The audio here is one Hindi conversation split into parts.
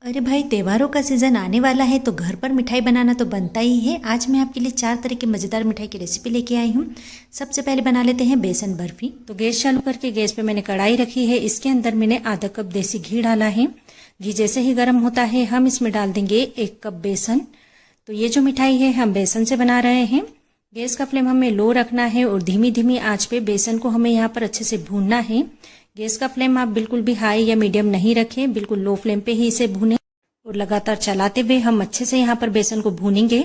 अरे भाई, त्योहारों का सीज़न आने वाला है तो घर पर मिठाई बनाना तो बनता ही है। आज मैं आपके लिए 4 तरह की मज़ेदार मिठाई की रेसिपी लेके आई हूँ। सबसे पहले बना लेते हैं बेसन बर्फी। तो गैस चालू करके गैस पे मैंने कढ़ाई रखी है। इसके अंदर मैंने आधा कप देसी घी डाला है। घी जैसे ही गर्म होता है हम इसमें डाल देंगे 1 कप बेसन। तो ये जो मिठाई है हम बेसन से बना रहे हैं। गैस का फ्लेम हमें लो रखना है और धीमी धीमी आंच पे बेसन को हमें यहाँ पर अच्छे से भूनना है। गैस का फ्लेम आप बिल्कुल भी हाई या मीडियम नहीं रखें, बिल्कुल लो फ्लेम पे ही इसे भूनें और लगातार चलाते हुए हम अच्छे से यहाँ पर बेसन को भूनेंगे।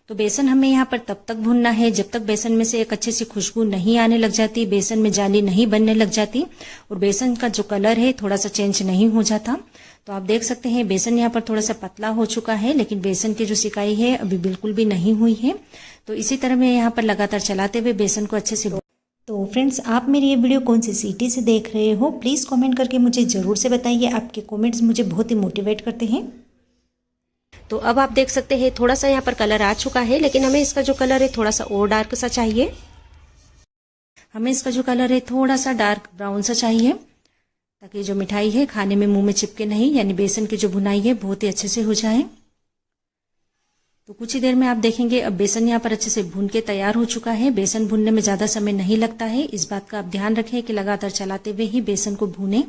तो बेसन हमें यहाँ पर तब तक भूनना है जब तक बेसन में से एक अच्छी सी खुशबू नहीं आने लग जाती, बेसन में जाली नहीं बनने लग जाती और बेसन का जो कलर है थोड़ा सा चेंज नहीं हो जाता। तो आप देख सकते हैं बेसन यहाँ पर थोड़ा सा पतला हो चुका है, लेकिन बेसन की जो सिकाई है अभी बिल्कुल भी नहीं हुई है। तो इसी तरह मैं यहाँ पर लगातार चलाते हुए बेसन को अच्छे से। तो फ्रेंड्स, आप मेरी ये वीडियो कौन सी सिटी से देख रहे हो, प्लीज़ कमेंट करके मुझे ज़रूर से बताइए। आपके कमेंट्स मुझे बहुत ही मोटिवेट करते हैं। तो अब आप देख सकते हैं थोड़ा सा यहाँ पर कलर आ चुका है, लेकिन हमें इसका जो कलर है थोड़ा सा और डार्क सा चाहिए। हमें इसका जो कलर है थोड़ा सा डार्क ब्राउन सा चाहिए, ताकि जो मिठाई है खाने में मुंह में चिपके नहीं, यानी बेसन की जो भुनाई है बहुत ही अच्छे से हो जाए। तो कुछ ही देर में आप देखेंगे अब बेसन यहाँ पर अच्छे से भून के तैयार हो चुका है। बेसन भूनने में ज्यादा समय नहीं लगता है, इस बात का आप ध्यान रखें कि लगातार चलाते हुए ही बेसन को भूनें।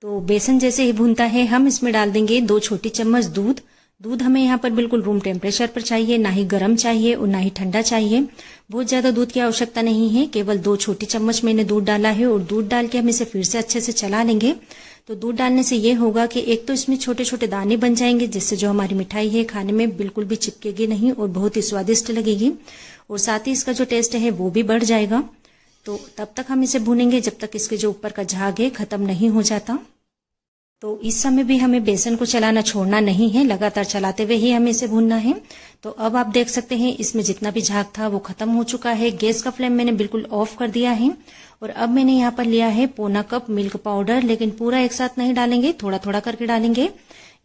तो बेसन जैसे ही भूनता है हम इसमें डाल देंगे 2 छोटी चम्मच दूध। दूध हमें यहाँ पर बिल्कुल रूम टेम्परेचर पर चाहिए, ना ही गर्म चाहिए और ना ही ठंडा चाहिए। बहुत ज्यादा दूध की आवश्यकता नहीं है, केवल 2 छोटी चम्मच मैंने दूध डाला है और दूध डाल के हम इसे फिर से अच्छे से चला लेंगे। तो दूध डालने से ये होगा कि एक तो इसमें छोटे छोटे दाने बन जाएंगे, जिससे जो हमारी मिठाई है खाने में बिल्कुल भी चिपकेगी नहीं और बहुत ही स्वादिष्ट लगेगी, और साथ ही इसका जो टेस्ट है वो भी बढ़ जाएगा। तो तब तक हम इसे भूनेंगे जब तक इसके जो ऊपर का झाग है खत्म नहीं हो जाता। तो इस समय भी हमें बेसन को चलाना छोड़ना नहीं है, लगातार चलाते हुए ही हमें इसे भूनना है। तो अब आप देख सकते हैं इसमें जितना भी झाग था वो खत्म हो चुका है। गैस का फ्लेम मैंने बिल्कुल ऑफ कर दिया है और अब मैंने यहाँ पर लिया है पौना कप मिल्क पाउडर, लेकिन पूरा एक साथ नहीं डालेंगे, थोड़ा थोड़ा करके डालेंगे।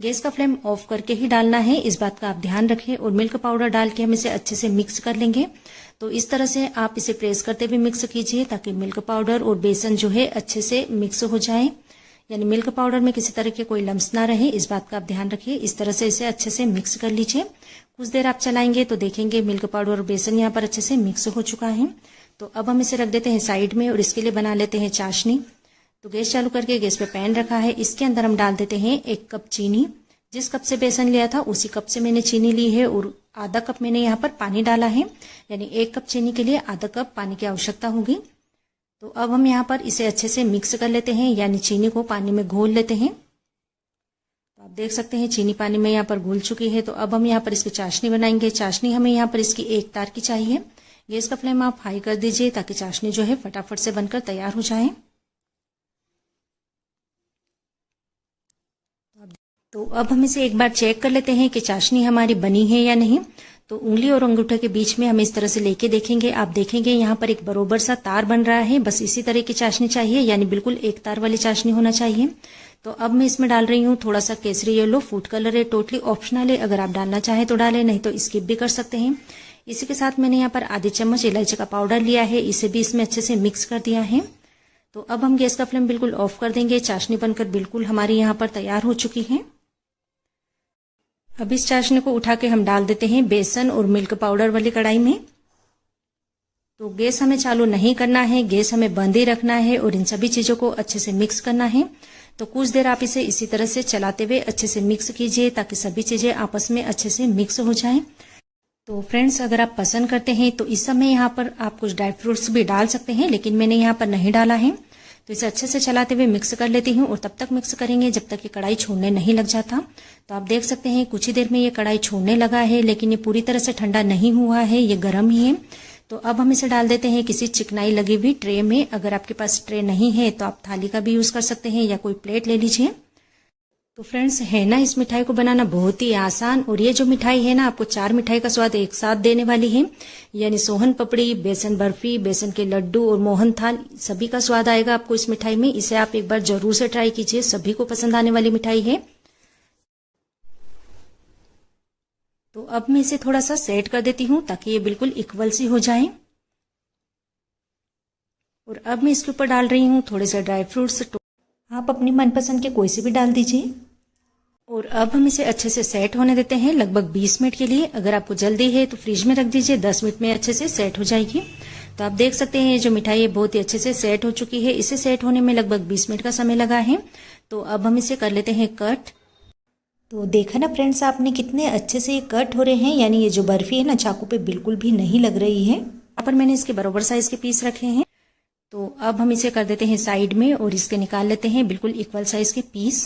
गैस का फ्लेम ऑफ करके ही डालना है, इस बात का आप ध्यान रखें। और मिल्क पाउडर डाल के हम इसे अच्छे से मिक्स कर लेंगे। तो इस तरह से आप इसे प्रेस करते हुए मिक्स कीजिए, ताकि मिल्क पाउडर और बेसन जो है अच्छे से मिक्स हो जाए, यानी मिल्क पाउडर में किसी तरह के कोई लम्स ना रहे, इस बात का आप ध्यान रखिए। इस तरह से इसे अच्छे से मिक्स कर लीजिए। कुछ देर आप चलाएंगे तो देखेंगे मिल्क पाउडर और बेसन यहाँ पर अच्छे से मिक्स हो चुका है। तो अब हम इसे रख देते हैं साइड में और इसके लिए बना लेते हैं चाशनी। तो गैस चालू करके गैस पे पैन रखा है, इसके अंदर हम डाल देते हैं 1 कप चीनी। जिस कप से बेसन लिया था उसी कप से मैंने चीनी ली है और आधा कप मैंने यहाँ पर पानी डाला है, यानी 1 कप चीनी के लिए आधा कप पानी की आवश्यकता होगी। तो अब हम यहाँ पर इसे अच्छे से मिक्स कर लेते हैं, यानी चीनी को पानी में घोल लेते हैं। तो आप देख सकते हैं चीनी पानी में यहाँ पर घुल चुकी है। तो अब हम यहाँ पर इसकी चाशनी बनाएंगे। चाशनी हमें यहाँ पर इसकी 1 तार की चाहिए। गैस का फ्लेम आप हाई कर दीजिए ताकि चाशनी जो है फटाफट से बनकर तैयार हो जाए। तो अब हम इसे एक बार चेक कर लेते हैं कि चाशनी हमारी बनी है या नहीं। तो उंगली और अंगूठे के बीच में हम इस तरह से लेके देखेंगे। आप देखेंगे यहाँ पर एक बरोबर सा तार बन रहा है, बस इसी तरह की चाशनी चाहिए, यानी बिल्कुल 1 तार वाली चाशनी होना चाहिए। तो अब मैं इसमें डाल रही हूँ थोड़ा सा केसरी येलो फूड कलर है, टोटली ऑप्शनल है, अगर आप डालना चाहें तो डालें, नहीं तो स्किप भी कर सकते हैं। इसी के साथ मैंने यहाँ पर आधी चम्मच इलायची का पाउडर लिया है, इसे भी इसमें अच्छे से मिक्स कर दिया है। तो अब हम गैस का फ्लेम बिल्कुल ऑफ कर देंगे। चाशनी बनकर बिल्कुल हमारी यहाँ पर तैयार हो चुकी है। अब इस चाशनी को उठा के हम डाल देते हैं बेसन और मिल्क पाउडर वाली कढ़ाई में। तो गैस हमें चालू नहीं करना है, गैस हमें बंद ही रखना है और इन सभी चीजों को अच्छे से मिक्स करना है। तो कुछ देर आप इसे इसी तरह से चलाते हुए अच्छे से मिक्स कीजिए, ताकि सभी चीजें आपस में अच्छे से मिक्स हो जाएं। तो फ्रेंड्स, अगर आप पसंद करते हैं तो इस समय यहाँ पर आप कुछ ड्राई फ्रूट्स भी डाल सकते हैं, लेकिन मैंने यहाँ पर नहीं डाला है। तो इसे अच्छे से चलाते हुए मिक्स कर लेती हूँ और तब तक मिक्स करेंगे जब तक ये कढ़ाई छोड़ने नहीं लग जाता। तो आप देख सकते हैं कुछ ही देर में ये कढ़ाई छोड़ने लगा है, लेकिन ये पूरी तरह से ठंडा नहीं हुआ है, ये गर्म ही है। तो अब हम इसे डाल देते हैं किसी चिकनाई लगी हुई ट्रे में। अगर आपके पास ट्रे नहीं है तो आप थाली का भी यूज कर सकते हैं या कोई प्लेट ले लीजिए। तो फ्रेंड्स, है ना इस मिठाई को बनाना बहुत ही आसान, और ये जो मिठाई है ना आपको 4 मिठाई का स्वाद एक साथ देने वाली है, यानी सोहन पपड़ी, बेसन बर्फी, बेसन के लड्डू और मोहन थाल, सभी का स्वाद आएगा आपको इस मिठाई में। इसे आप एक बार जरूर से ट्राई कीजिए, सभी को पसंद आने वाली मिठाई है। तो अब मैं इसे थोड़ा सा सेट कर देती हूँ ताकि ये बिल्कुल इक्वल सी हो जाए। और अब मैं इसके ऊपर डाल रही हूँ थोड़े से ड्राई फ्रूट्स। आप अपनी मनपसंद के कोई से भी डाल दीजिए। और अब हम इसे अच्छे से सेट होने देते हैं लगभग 20 मिनट के लिए। अगर आपको जल्दी है तो फ्रिज में रख दीजिए, 10 मिनट में अच्छे से सेट हो जाएगी। तो आप देख सकते हैं ये जो मिठाई है बहुत ही अच्छे से सेट हो चुकी है। इसे सेट होने में लगभग 20 मिनट का समय लगा है। तो अब हम इसे कर लेते हैं कट। तो देखा ना फ्रेंड्स आपने कितने अच्छे से ये कट हो रहे हैं, यानी ये जो बर्फी है ना चाकू पे बिल्कुल भी नहीं लग रही है। यहाँ पर मैंने इसके बराबर साइज के पीस रखे हैं। तो अब हम इसे कर देते हैं साइड में और इसके निकाल लेते हैं बिल्कुल इक्वल साइज के पीस।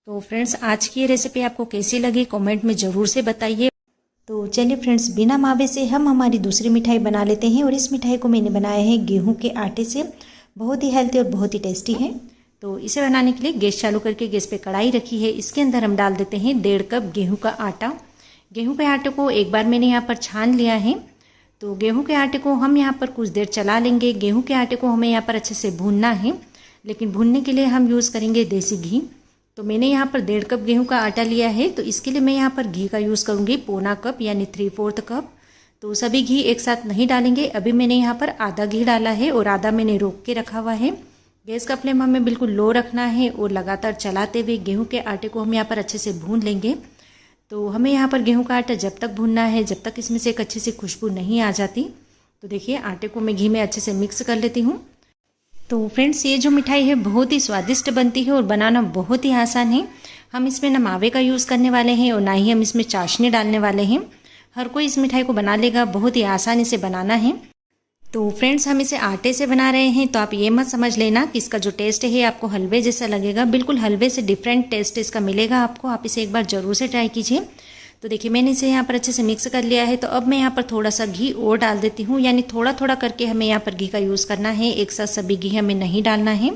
तो फ्रेंड्स आज की ये रेसिपी आपको कैसी लगी कमेंट में ज़रूर से बताइए। तो चलिए फ्रेंड्स बिना मावे से हम हमारी दूसरी मिठाई बना लेते हैं। और इस मिठाई को मैंने बनाया है गेहूं के आटे से। बहुत ही हेल्थी और बहुत ही टेस्टी है। तो इसे बनाने के लिए गैस चालू करके गैस पे कढ़ाई रखी है। इसके अंदर हम डाल देते हैं 1.5 कप गेहूं का आटा। गेहूं के आटे को एक बार मैंने यहाँ पर छान लिया है। तो गेहूं के आटे को हम यहाँ पर कुछ देर चला लेंगे। गेहूं के आटे को हमें यहाँ पर अच्छे से भूनना है, लेकिन भूनने के लिए हम यूज़ करेंगे देसी घी। तो मैंने यहाँ पर 1.5 कप गेहूं का आटा लिया है। तो इसके लिए मैं यहाँ पर घी का यूज़ करूँगी पौना कप यानी 3/4 कप। तो सभी घी एक साथ नहीं डालेंगे। अभी मैंने यहाँ पर आधा घी डाला है और आधा मैंने रोक के रखा हुआ है। गैस का फ्लेम हमें बिल्कुल लो रखना है और लगातार चलाते हुए गेहूं के आटे को हम यहाँ पर अच्छे से भून लेंगे। तो हमें यहाँ पर गेहूं का आटा जब तक भूनना है जब तक इसमें से एक अच्छी सी खुशबू नहीं आ जाती। तो देखिए आटे को मैं घी में अच्छे से मिक्स कर लेती हूँ। तो फ्रेंड्स ये जो मिठाई है बहुत ही स्वादिष्ट बनती है और बनाना बहुत ही आसान है। हम इसमें ना मावे का यूज़ करने वाले हैं और ना ही हम इसमें चाशनी डालने वाले हैं। हर कोई इस मिठाई को बना लेगा, बहुत ही आसानी से बनाना है। तो फ्रेंड्स हम इसे आटे से बना रहे हैं तो आप ये मत समझ लेना कि इसका जो टेस्ट है आपको हलवे जैसा लगेगा। बिल्कुल हलवे से डिफरेंट टेस्ट इसका मिलेगा आपको। आप इसे एक बार ज़रूर से ट्राई कीजिए। तो देखिए मैंने इसे यहाँ पर अच्छे से मिक्स कर लिया है। तो अब मैं यहाँ पर थोड़ा सा घी और डाल देती हूँ, यानी थोड़ा थोड़ा करके हमें यहाँ पर घी का यूज़ करना है। एक साथ सभी घी हमें नहीं डालना है।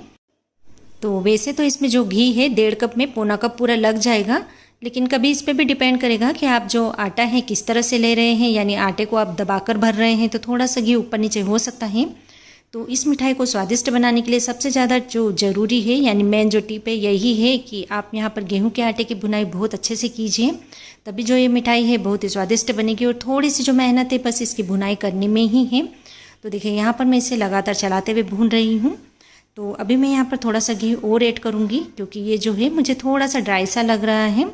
तो वैसे तो इसमें जो घी है 1.5 कप में पौना कप पूरा लग जाएगा, लेकिन कभी इस पर भी डिपेंड करेगा कि आप जो आटा है किस तरह से ले रहे हैं। यानी आटे को आप दबाकर भर रहे हैं तो थोड़ा सा घी ऊपर नीचे हो सकता है। तो इस मिठाई को स्वादिष्ट बनाने के लिए सबसे ज़्यादा जो ज़रूरी है यानी मेन जो टिप है यही है कि आप यहाँ पर गेहूं के आटे की भुनाई बहुत अच्छे से कीजिए, तभी जो ये मिठाई है बहुत ही स्वादिष्ट बनेगी। और थोड़ी सी जो मेहनत है बस इसकी भुनाई करने में ही है। तो देखिए यहाँ पर मैं इसे लगातार चलाते हुए भून रही हूँ। तो अभी मैं यहाँ पर थोड़ा सा घी और ऐड करूँगी क्योंकि ये जो है मुझे थोड़ा सा ड्राई सा लग रहा है।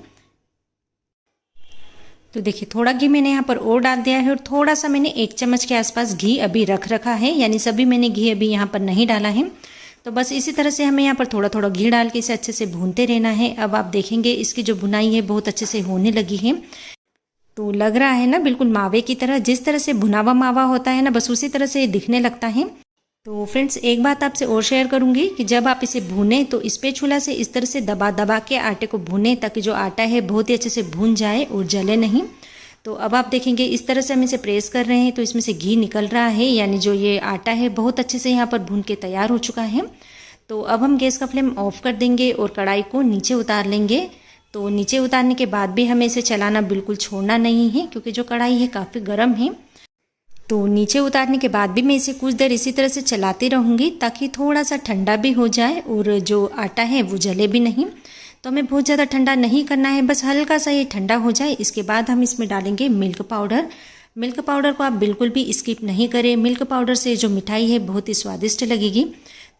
तो देखिए थोड़ा घी मैंने यहाँ पर और डाल दिया है और थोड़ा सा मैंने 1 चम्मच के आसपास घी अभी रख रखा है, यानी सभी मैंने घी अभी यहाँ पर नहीं डाला है। तो बस इसी तरह से हमें यहाँ पर थोड़ा थोड़ा घी डाल के इसे अच्छे से भूनते रहना है। अब आप देखेंगे इसकी जो भुनाई है बहुत अच्छे से होने लगी है। तो लग रहा है ना बिल्कुल मावे की तरह, जिस तरह से भुना हुआ मावा होता है ना बस उसी तरह से दिखने लगता है। तो फ्रेंड्स एक बात आपसे और शेयर करूंगी कि जब आप इसे भूनें तो स्पैचुला से इस तरह से दबा दबा के आटे को भूनें ताकि जो आटा है बहुत ही अच्छे से भून जाए और जले नहीं। तो अब आप देखेंगे इस तरह से हम इसे प्रेस कर रहे हैं तो इसमें से घी निकल रहा है, यानी जो ये आटा है बहुत अच्छे से यहाँ पर भून के तैयार हो चुका है। तो अब हम गैस का फ्लेम ऑफ कर देंगे और कढ़ाई को नीचे उतार लेंगे। तो नीचे उतारने के बाद भी हमें इसे चलाना बिल्कुल छोड़ना नहीं है क्योंकि जो कढ़ाई है काफ़ी गर्म है। तो नीचे उतारने के बाद भी मैं इसे कुछ देर इसी तरह से चलाती रहूँगी ताकि थोड़ा सा ठंडा भी हो जाए और जो आटा है वो जले भी नहीं। तो हमें बहुत ज़्यादा ठंडा नहीं करना है, बस हल्का सा ये ठंडा हो जाए। इसके बाद हम इसमें डालेंगे मिल्क पाउडर। मिल्क पाउडर को आप बिल्कुल भी स्किप नहीं करें। मिल्क पाउडर से जो मिठाई है बहुत ही स्वादिष्ट लगेगी।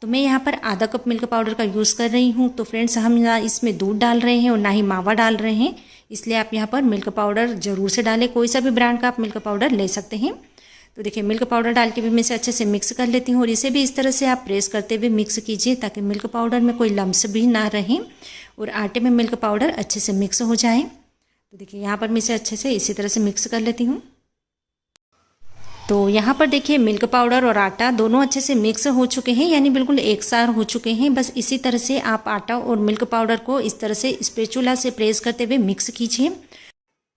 तो मैं यहाँ पर आधा कप मिल्क पाउडर का यूज़ कर रही हूँ। तो फ्रेंड्स हम ना इसमें दूध डाल रहे हैं और ना ही मावा डाल रहे हैं, इसलिए आप यहाँ पर मिल्क पाउडर ज़रूर से डालें। कोई सा भी ब्रांड का आप मिल्क पाउडर ले सकते हैं। तो देखिए मिल्क पाउडर डाल के भी मैं इसे अच्छे से मिक्स कर लेती हूँ और इसे भी इस तरह से आप प्रेस करते हुए मिक्स कीजिए ताकि मिल्क पाउडर में कोई लम्स भी ना रहे और आटे में मिल्क पाउडर अच्छे से मिक्स हो जाए। तो देखिए यहाँ पर मैं इसे अच्छे से इसी तरह से मिक्स कर लेती हूँ। तो यहाँ पर देखिए मिल्क पाउडर और आटा दोनों अच्छे से मिक्स हो चुके हैं, यानी बिल्कुल एक साथ हो चुके हैं। बस इसी तरह से आप आटा और मिल्क पाउडर को इस तरह से स्पैचुला से प्रेस करते हुए मिक्स कीजिए।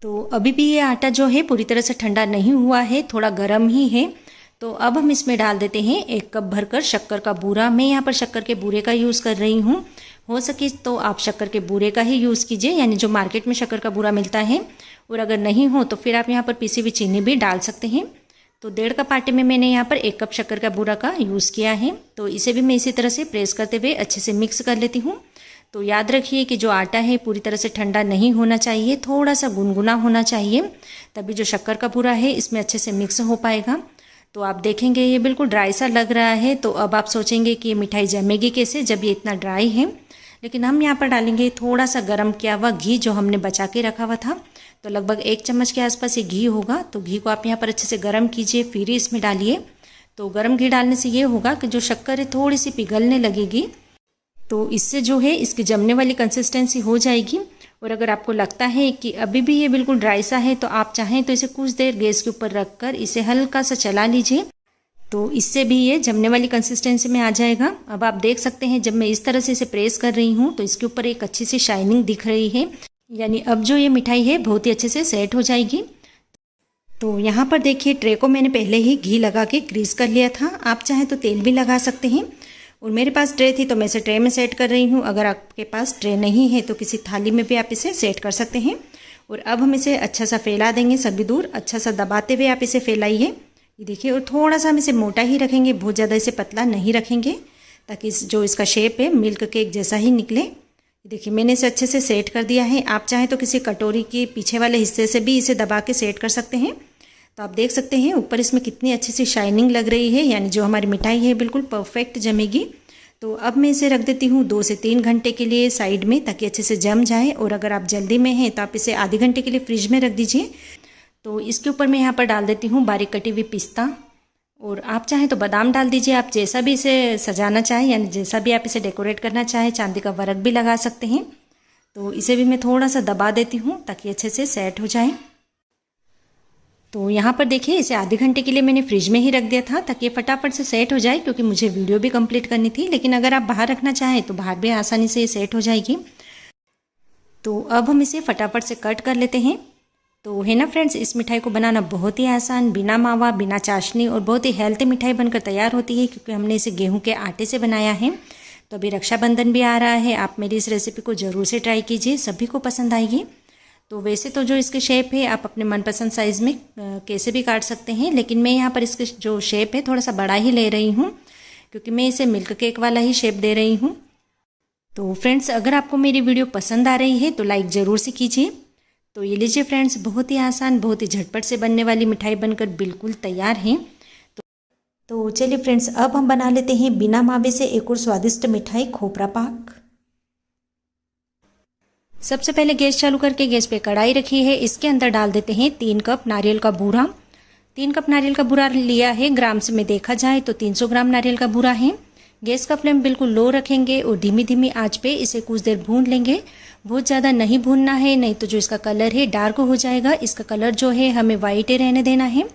तो अभी भी ये आटा जो है पूरी तरह से ठंडा नहीं हुआ है, थोड़ा गर्म ही है। तो अब हम इसमें डाल देते हैं 1 कप भरकर शक्कर का बूरा। मैं यहाँ पर शक्कर के बूरे का यूज़ कर रही हूँ। हो सके तो आप शक्कर के बूरे का ही यूज़ कीजिए, यानी जो मार्केट में शक्कर का बूरा मिलता है। और अगर नहीं हो तो फिर आप यहाँ पर पीसी हुई चीनी भी डाल सकते हैं। तो 1.5 कप आटे में मैंने यहाँ पर 1 कप शक्कर का बूरा का यूज़ किया है। तो इसे भी मैं इसी तरह से प्रेस करते हुए अच्छे से मिक्स कर लेती हूँ। तो याद रखिए कि जो आटा है पूरी तरह से ठंडा नहीं होना चाहिए, थोड़ा सा गुनगुना होना चाहिए, तभी जो शक्कर का बूरा है इसमें अच्छे से मिक्स हो पाएगा। तो आप देखेंगे ये बिल्कुल ड्राई सा लग रहा है। तो अब आप सोचेंगे कि ये मिठाई जमेगी कैसे जब ये इतना ड्राई है, लेकिन हम यहाँ पर डालेंगे थोड़ा सा गर्म किया हुआ घी जो हमने बचा के रखा हुआ था। तो लगभग 1 चम्मच के आसपास ये घी होगा। तो घी को आप यहाँ पर अच्छे से गर्म कीजिए, फिर ही इसमें डालिए। तो गर्म घी डालने से ये होगा कि जो शक्कर है थोड़ी सी पिघलने लगेगी, तो इससे जो है इसकी जमने वाली कंसिस्टेंसी हो जाएगी। और अगर आपको लगता है कि अभी भी ये बिल्कुल ड्राई सा है तो आप चाहें तो इसे कुछ देर गैस के ऊपर रखकर इसे हल्का सा चला लीजिए, तो इससे भी ये जमने वाली कंसिस्टेंसी में आ जाएगा। अब आप देख सकते हैं जब मैं इस तरह से इसे प्रेस कर रही हूँ तो इसके ऊपर एक अच्छी सी शाइनिंग दिख रही है, यानी अब जो ये मिठाई है बहुत ही अच्छे से सेट हो जाएगी। तो यहाँ पर देखिए ट्रे को मैंने पहले ही घी लगा के ग्रीस कर लिया था। आप चाहें तो तेल भी लगा सकते हैं, और मेरे पास ट्रे थी तो मैं इसे ट्रे में सेट कर रही हूँ। अगर आपके पास ट्रे नहीं है तो किसी थाली में भी आप इसे सेट कर सकते हैं। और अब हम इसे अच्छा सा फैला देंगे सभी दूर, अच्छा सा दबाते हुए आप इसे फैलाइए। ये देखिए, और थोड़ा सा हम इसे मोटा ही रखेंगे, बहुत ज़्यादा इसे पतला नहीं रखेंगे, ताकि जो इसका शेप है मिल्क केक जैसा ही निकले। देखिए मैंने इसे अच्छे से सेट कर दिया है। आप चाहें तो किसी कटोरी के पीछे वाले हिस्से से भी इसे दबा के सेट कर सकते हैं। तो आप देख सकते हैं ऊपर इसमें कितनी अच्छी सी शाइनिंग लग रही है, यानी जो हमारी मिठाई है बिल्कुल परफेक्ट जमेगी। तो अब मैं इसे रख देती हूँ 2 से 3 घंटे के लिए साइड में, ताकि अच्छे से जम जाए। और अगर आप जल्दी में हैं तो आप इसे आधे घंटे के लिए फ्रिज में रख दीजिए। तो इसके ऊपर मैं यहाँ पर डाल देती हूँ बारीक कटी हुई पिस्ता, और आप चाहें तो बादाम डाल दीजिए। आप जैसा भी इसे सजाना चाहें, यानी जैसा भी आप इसे डेकोरेट करना चाहें, चांदी का वर्क भी लगा सकते हैं। तो इसे भी मैं थोड़ा सा दबा देती हूँ ताकि अच्छे से सेट हो जाए। तो यहाँ पर देखिए इसे आधे घंटे के लिए मैंने फ्रिज में ही रख दिया था, ताकि ये फटाफट से सेट हो जाए, क्योंकि मुझे वीडियो भी कंप्लीट करनी थी। लेकिन अगर आप बाहर रखना चाहें तो बाहर भी आसानी से ये सेट हो जाएगी। तो अब हम इसे फटाफट से कट कर लेते हैं। तो है ना फ्रेंड्स, इस मिठाई को बनाना बहुत ही आसान, बिना मावा बिना चाशनी, और बहुत ही हेल्थी मिठाई बनकर तैयार होती है, क्योंकि हमने इसे गेहूं के आटे से बनाया है। तो अभी रक्षाबंधन भी आ रहा है, आप मेरी इस रेसिपी को ज़रूर से ट्राई कीजिए, सभी को पसंद आएगी। तो वैसे तो जो इसके शेप है आप अपने मनपसंद साइज़ में कैसे भी काट सकते हैं, लेकिन मैं यहाँ पर इसके जो शेप है थोड़ा सा बड़ा ही ले रही हूँ, क्योंकि मैं इसे मिल्क केक वाला ही शेप दे रही हूँ। तो फ्रेंड्स, अगर आपको मेरी वीडियो पसंद आ रही है तो लाइक ज़रूर से कीजिए। तो ये लीजिए फ्रेंड्स, बहुत ही आसान, बहुत ही झटपट से बनने वाली मिठाई बनकर बिल्कुल तैयार है। तो चलिए फ्रेंड्स, अब हम बना लेते हैं बिना मावे से एक और स्वादिष्ट मिठाई, खोपरा पाक। सबसे पहले गैस चालू करके गैस पे कढ़ाई रखी है, इसके अंदर डाल देते हैं 3 कप नारियल का बूरा। 3 कप नारियल का बूरा लिया है, ग्राम से में देखा जाए तो 300 ग्राम नारियल का बूरा है। गैस का फ्लेम बिल्कुल लो रखेंगे और धीमी धीमी आंच पे इसे कुछ देर भून लेंगे। बहुत ज़्यादा नहीं भूनना है, नहीं तो जो इसका कलर है डार्क हो जाएगा। इसका कलर जो है हमें वाइट ही रहने देना है।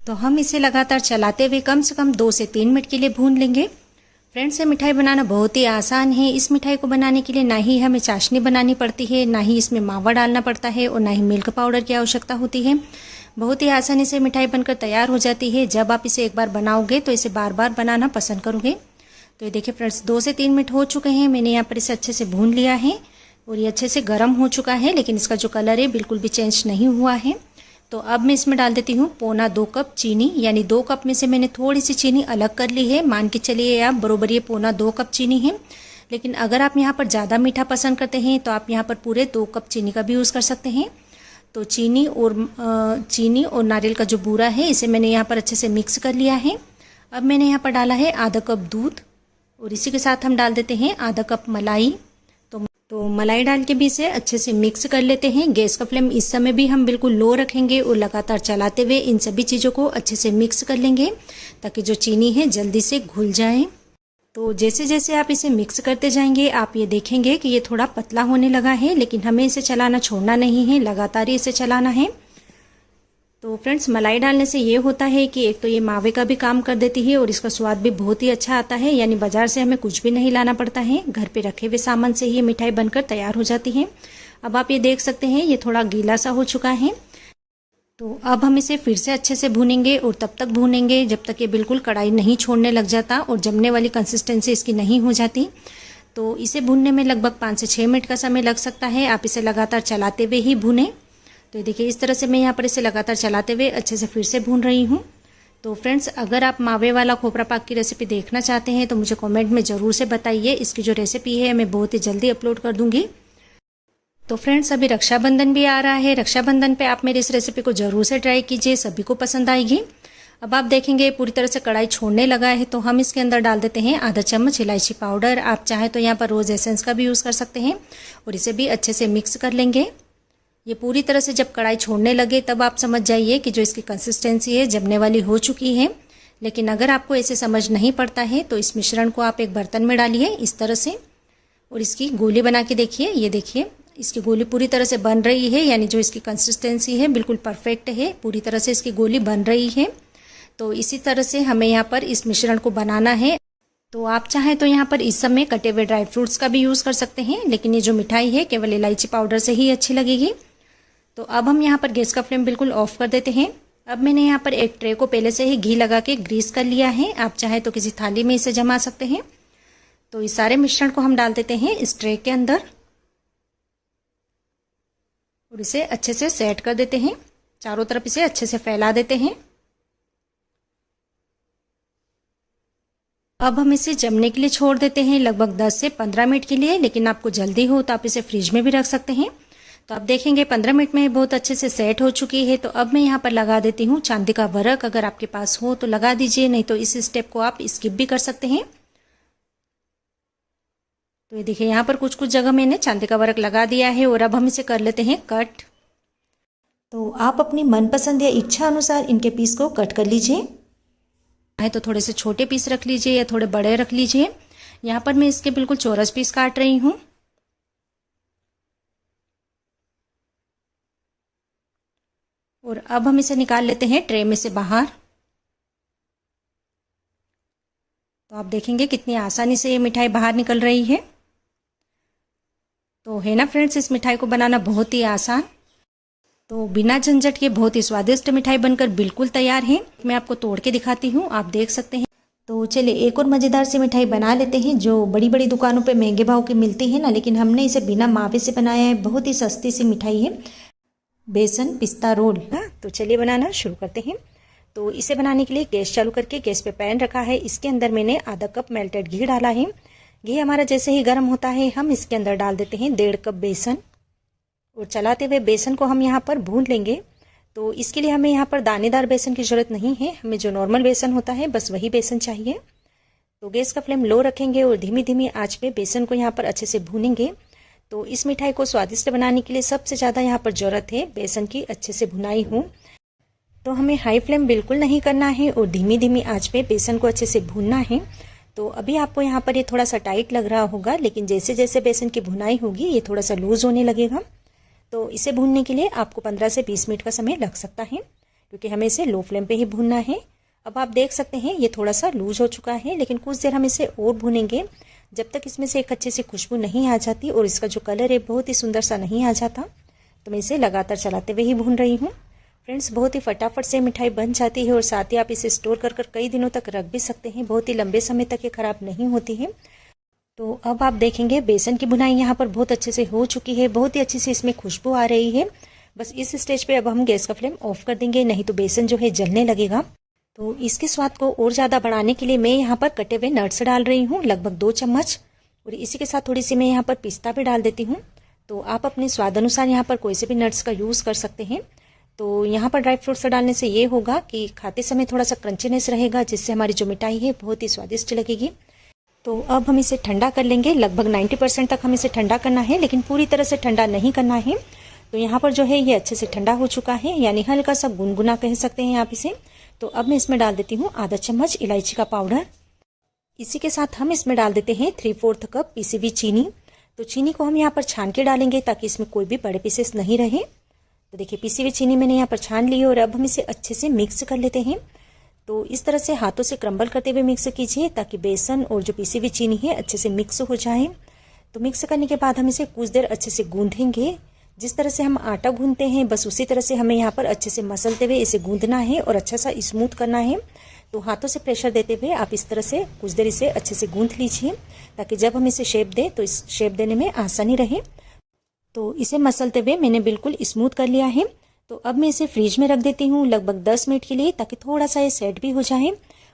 तो हम इसे लगातार चलाते हुए कम से कम 2 से 3 मिनट के लिए भून लेंगे। फ्रेंड्स, ये मिठाई बनाना बहुत ही आसान है। इस मिठाई को बनाने के लिए ना ही हमें चाशनी बनानी पड़ती है, ना ही इसमें मावा डालना पड़ता है, और ना ही मिल्क पाउडर की आवश्यकता होती है। बहुत ही आसानी से मिठाई बनकर तैयार हो जाती है। जब आप इसे एक बार बनाओगे तो इसे बार बार बनाना पसंद करोगे। तो ये देखिए फ्रेंड्स, 2 से 3 मिनट हो चुके हैं। मैंने यहाँ पर इसे अच्छे से भून लिया है और ये अच्छे से गर्म हो चुका है, लेकिन इसका जो कलर है बिल्कुल भी चेंज नहीं हुआ है। तो अब मैं इसमें डाल देती हूँ 1.25 कप चीनी, यानी 2 कप में से मैंने थोड़ी सी चीनी अलग कर ली है। मान के चलिए आप बरोबर ये 1.25 कप चीनी है। लेकिन अगर आप यहाँ पर ज़्यादा मीठा पसंद करते हैं तो आप यहाँ पर पूरे 2 कप चीनी का भी यूज़ कर सकते हैं। तो चीनी और नारियल का जो बूरा है इसे मैंने यहाँ पर अच्छे से मिक्स कर लिया है। अब मैंने यहाँ पर डाला है आधा कप दूध, और इसी के साथ हम डाल देते हैं आधा कप मलाई। तो मलाई डाल के भी इसे अच्छे से मिक्स कर लेते हैं। गैस का फ्लेम इस समय भी हम बिल्कुल लो रखेंगे और लगातार चलाते हुए इन सभी चीज़ों को अच्छे से मिक्स कर लेंगे, ताकि जो चीनी है जल्दी से घुल जाए। तो जैसे जैसे आप इसे मिक्स करते जाएंगे आप ये देखेंगे कि ये थोड़ा पतला होने लगा है, लेकिन हमें इसे चलाना छोड़ना नहीं है, लगातार ही इसे चलाना है। तो फ्रेंड्स, मलाई डालने से ये होता है कि एक तो ये मावे का भी काम कर देती है और इसका स्वाद भी बहुत ही अच्छा आता है, यानी बाजार से हमें कुछ भी नहीं लाना पड़ता है, घर पे रखे हुए सामान से ही ये मिठाई बनकर तैयार हो जाती है। अब आप ये देख सकते हैं ये थोड़ा गीला सा हो चुका है। तो अब हम इसे फिर से अच्छे से भूनेंगे, और तब तक भूनेंगे जब तक ये बिल्कुल कढ़ाई नहीं छोड़ने लग जाता और जमने वाली कंसिस्टेंसी इसकी नहीं हो जाती। तो इसे भूनने में लगभग 5 से 6 मिनट का समय लग सकता है। आप इसे लगातार चलाते हुए ही भूनें। तो ये देखिए इस तरह से मैं यहाँ पर इसे लगातार चलाते हुए अच्छे से फिर से भून रही हूँ। तो फ्रेंड्स, अगर आप मावे वाला खोपरा पाक की रेसिपी देखना चाहते हैं तो मुझे कमेंट में ज़रूर से बताइए। इसकी जो रेसिपी है मैं बहुत ही जल्दी अपलोड कर दूँगी। तो फ्रेंड्स, अभी रक्षाबंधन भी आ रहा है। रक्षाबंधन पे आप मेरी इस रेसिपी को ज़रूर से ट्राई कीजिए, सभी को पसंद आएगी। अब आप देखेंगे पूरी तरह से कढ़ाई छोड़ने लगा है, तो हम इसके अंदर डाल देते हैं आधा चम्मच इलायची पाउडर। आप चाहें तो यहाँ पर रोज़ एसेंस का भी यूज़ कर सकते हैं और इसे भी अच्छे से मिक्स कर लेंगे। ये पूरी तरह से जब कढ़ाई छोड़ने लगे तब आप समझ जाइए कि जो इसकी कंसिस्टेंसी है जमने वाली हो चुकी है। लेकिन अगर आपको ऐसे समझ नहीं पड़ता है तो इस मिश्रण को आप एक बर्तन में डालिए इस तरह से और इसकी गोली बना के देखिए। ये देखिए इसकी गोली पूरी तरह से बन रही है, यानी जो इसकी कंसिस्टेंसी है बिल्कुल परफेक्ट है, पूरी तरह से इसकी गोली बन रही है। तो इसी तरह से हमें यहाँ पर इस मिश्रण को बनाना है। तो आप चाहें तो यहाँ पर इस समय कटे हुए ड्राई फ्रूट्स का भी यूज़ कर सकते हैं, लेकिन ये जो मिठाई है केवल इलायची पाउडर से ही अच्छी लगेगी। तो अब हम यहाँ पर गैस का फ्लेम बिल्कुल ऑफ कर देते हैं। अब मैंने यहाँ पर एक ट्रे को पहले से ही घी लगा के ग्रीस कर लिया है। आप चाहे तो किसी थाली में इसे जमा सकते हैं। तो इस सारे मिश्रण को हम डाल देते हैं इस ट्रे के अंदर और इसे अच्छे से सेट कर देते हैं। चारों तरफ इसे अच्छे से फैला देते हैं। अब हम इसे जमने के लिए छोड़ देते हैं लगभग 10 से 15 मिनट के लिए, लेकिन आपको जल्दी हो तो आप इसे फ्रिज में भी रख सकते हैं। तो आप देखेंगे 15 मिनट में बहुत अच्छे से सेट हो चुकी है। तो अब मैं यहाँ पर लगा देती हूँ चांदी का वर्क। अगर आपके पास हो तो लगा दीजिए, नहीं तो इस स्टेप को आप स्किप भी कर सकते हैं। तो ये देखिए यहाँ पर कुछ कुछ जगह मैंने चांदी का वर्क लगा दिया है और अब हम इसे कर लेते हैं कट। तो आप अपनी मनपसंद या इच्छा अनुसार इनके पीस को कट कर लीजिए। चाहे तो थोड़े से छोटे पीस रख लीजिए या थोड़े बड़े रख लीजिए। यहाँ पर मैं इसके बिल्कुल चौरस पीस काट रही हूँ। और अब हम इसे निकाल लेते हैं ट्रे में से बाहर। तो आप देखेंगे कितनी आसानी से ये मिठाई बाहर निकल रही है। तो है ना फ्रेंड्स, इस मिठाई को बनाना बहुत ही आसान। तो बिना झंझट के बहुत ही स्वादिष्ट मिठाई बनकर बिल्कुल तैयार है। मैं आपको तोड़ के दिखाती हूँ, आप देख सकते हैं। तो चलिए एक और मज़ेदार सी मिठाई बना लेते हैं जो बड़ी बड़ी दुकानों पे महंगे भाव की मिलती है ना, लेकिन हमने इसे बिना मावे से बनाया है। बहुत ही सस्ती सी मिठाई है, बेसन पिस्ता रोल। तो चलिए बनाना शुरू करते हैं। तो इसे बनाने के लिए गैस चालू करके गैस पे पैन रखा है। इसके अंदर मैंने आधा कप मेल्टेड घी डाला है। घी हमारा जैसे ही गर्म होता है हम इसके अंदर डाल देते हैं 1.5 कप बेसन और चलाते हुए बेसन को हम यहाँ पर भून लेंगे। तो इसके लिए हमें यहाँ पर दानेदार बेसन की ज़रूरत नहीं है, हमें जो नॉर्मल बेसन होता है बस वही बेसन चाहिए। तो गैस का फ्लेम लो रखेंगे और धीमी धीमी आँच पे बेसन को यहाँ पर अच्छे से भूनेंगे। तो इस मिठाई को स्वादिष्ट बनाने के लिए सबसे ज़्यादा यहाँ पर ज़रूरत है बेसन की अच्छे से भुनाई हो। तो हमें हाई फ्लेम बिल्कुल नहीं करना है और धीमी धीमी आंच पे बेसन को अच्छे से भूनना है। तो अभी आपको यहाँ पर ये थोड़ा सा टाइट लग रहा होगा, लेकिन जैसे जैसे बेसन की भुनाई होगी ये थोड़ा सा लूज होने लगेगा। तो इसे भूनने के लिए आपको 15 से 20 मिनट का समय लग सकता है, क्योंकि हमें इसे लो फ्लेम पे ही भूनना है। अब आप देख सकते हैं ये थोड़ा सा लूज हो चुका है, लेकिन कुछ देर हम इसे और भूनेंगे जब तक इसमें से एक अच्छी सी खुशबू नहीं आ जाती और इसका जो कलर है बहुत ही सुंदर सा नहीं आ जाता। तो मैं इसे लगातार चलाते हुए ही भून रही हूँ। फ्रेंड्स, बहुत ही फटाफट से मिठाई बन जाती है और साथ ही आप इसे स्टोर कर कई दिनों तक रख भी सकते हैं। बहुत ही लंबे समय तक ये खराब नहीं होती है। तो अब आप देखेंगे बेसन की भुनाई यहाँ पर बहुत अच्छे से हो चुकी है, बहुत ही अच्छी से इसमें खुशबू आ रही है। बस इस स्टेज पे अब हम गैस का फ्लेम ऑफ कर देंगे, नहीं तो बेसन जो है जलने लगेगा। तो इसके स्वाद को और ज़्यादा बढ़ाने के लिए मैं यहाँ पर कटे हुए नट्स डाल रही हूँ, लगभग 2 चम्मच। और इसी के साथ थोड़ी सी मैं यहाँ पर पिस्ता भी डाल देती हूँ। तो आप अपने स्वाद अनुसार यहाँ पर कोई से भी नट्स का यूज़ कर सकते हैं। तो यहाँ पर ड्राई फ्रूट्स डालने से ये होगा कि खाते समय थोड़ा सा क्रंचीनेस रहेगा, जिससे हमारी जो मिठाई है बहुत ही स्वादिष्ट लगेगी। तो अब हम इसे ठंडा कर लेंगे। लगभग 90% तक हम इसे ठंडा करना है, लेकिन पूरी तरह से ठंडा नहीं करना है। तो यहाँ पर जो है ये अच्छे से ठंडा हो चुका है, यानी हल्का सा गुनगुना कह सकते हैं आप इसे। तो अब मैं इसमें डाल देती हूँ आधा चम्मच इलायची का पाउडर। इसी के साथ हम इसमें डाल देते हैं 3/4 कप पीसी हुई चीनी। तो चीनी को हम यहाँ पर छान के डालेंगे ताकि इसमें कोई भी बड़े पीसेस नहीं रहे। तो देखिए पीसी हुई चीनी मैंने यहाँ पर छान ली और अब हम इसे अच्छे से मिक्स कर लेते हैं। तो इस तरह से हाथों से क्रम्बल करते हुए मिक्स कीजिए ताकि बेसन और जो पीसी हुई चीनी है अच्छे से मिक्स हो जाए। तो मिक्स करने के बाद हम इसे कुछ देर अच्छे से गूंदेंगे। जिस तरह से हम आटा गूंदते हैं बस उसी तरह से हमें यहाँ पर अच्छे से मसलते हुए इसे गूंदना है और अच्छा सा स्मूथ करना है। तो हाथों से प्रेशर देते हुए आप इस तरह से कुछ देर इसे अच्छे से गूंथ लीजिए, ताकि जब हम इसे शेप दें तो इस शेप देने में आसानी रहे। तो इसे मसलते हुए मैंने बिल्कुल स्मूथ कर लिया है। तो अब मैं इसे फ्रिज में रख देती हूँ लगभग 10 मिनट के लिए, ताकि थोड़ा सा ये सेट भी हो जाए।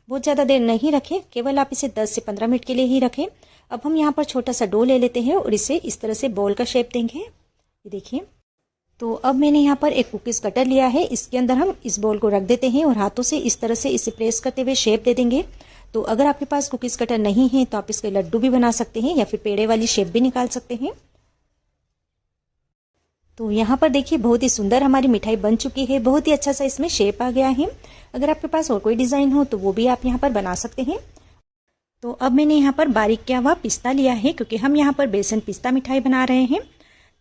बहुत ज़्यादा देर नहीं रखें, केवल आप इसे 10 से 15 मिनट के लिए ही रखें। अब हम यहाँ पर छोटा सा डो ले लेते हैं और इसे इस तरह से बॉल का शेप देंगे। ये देखिए तो अब मैंने यहाँ पर एक कुकीज़ कटर लिया है, इसके अंदर हम इस बॉल को रख देते हैं और हाथों से इस तरह से इसे प्रेस करते हुए शेप दे देंगे। तो अगर आपके पास कुकीज़ कटर नहीं है तो आप इसके लड्डू भी बना सकते हैं या फिर पेड़े वाली शेप भी निकाल सकते हैं। तो यहाँ पर देखिए बहुत ही सुंदर हमारी मिठाई बन चुकी है, बहुत ही अच्छा सा इसमें शेप आ गया है। अगर आपके पास और कोई डिज़ाइन हो तो वो भी आप यहाँ पर बना सकते हैं। तो अब मैंने यहाँ पर बारीक किया हुआ पिस्ता लिया है, क्योंकि हम यहाँ पर बेसन पिस्ता मिठाई बना रहे हैं।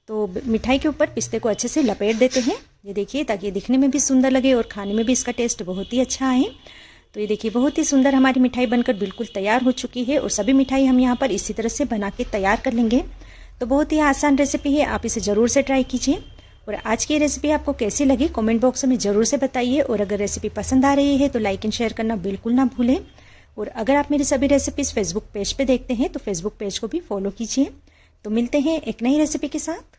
तो मिठाई के ऊपर पिस्ते को अच्छे से लपेट देते हैं, ये देखिए, ताकि ये दिखने में भी सुंदर लगे और खाने में भी इसका टेस्ट बहुत ही अच्छा आए। तो ये देखिए बहुत ही सुंदर हमारी मिठाई बनकर बिल्कुल तैयार हो चुकी है और सभी मिठाई हम यहाँ पर इसी तरह से बना के तैयार कर लेंगे। तो बहुत ही आसान रेसिपी है, आप इसे ज़रूर से ट्राई कीजिए। और आज की रेसिपी आपको कैसी लगी कमेंट बॉक्स में ज़रूर से बताइए। और अगर रेसिपी पसंद आ रही है तो लाइक एंड शेयर करना बिल्कुल ना भूलें। और अगर आप मेरी सभी रेसिपीज़ फेसबुक पेज पे देखते हैं तो फेसबुक पेज को भी फॉलो कीजिए। तो मिलते हैं एक नई रेसिपी के साथ।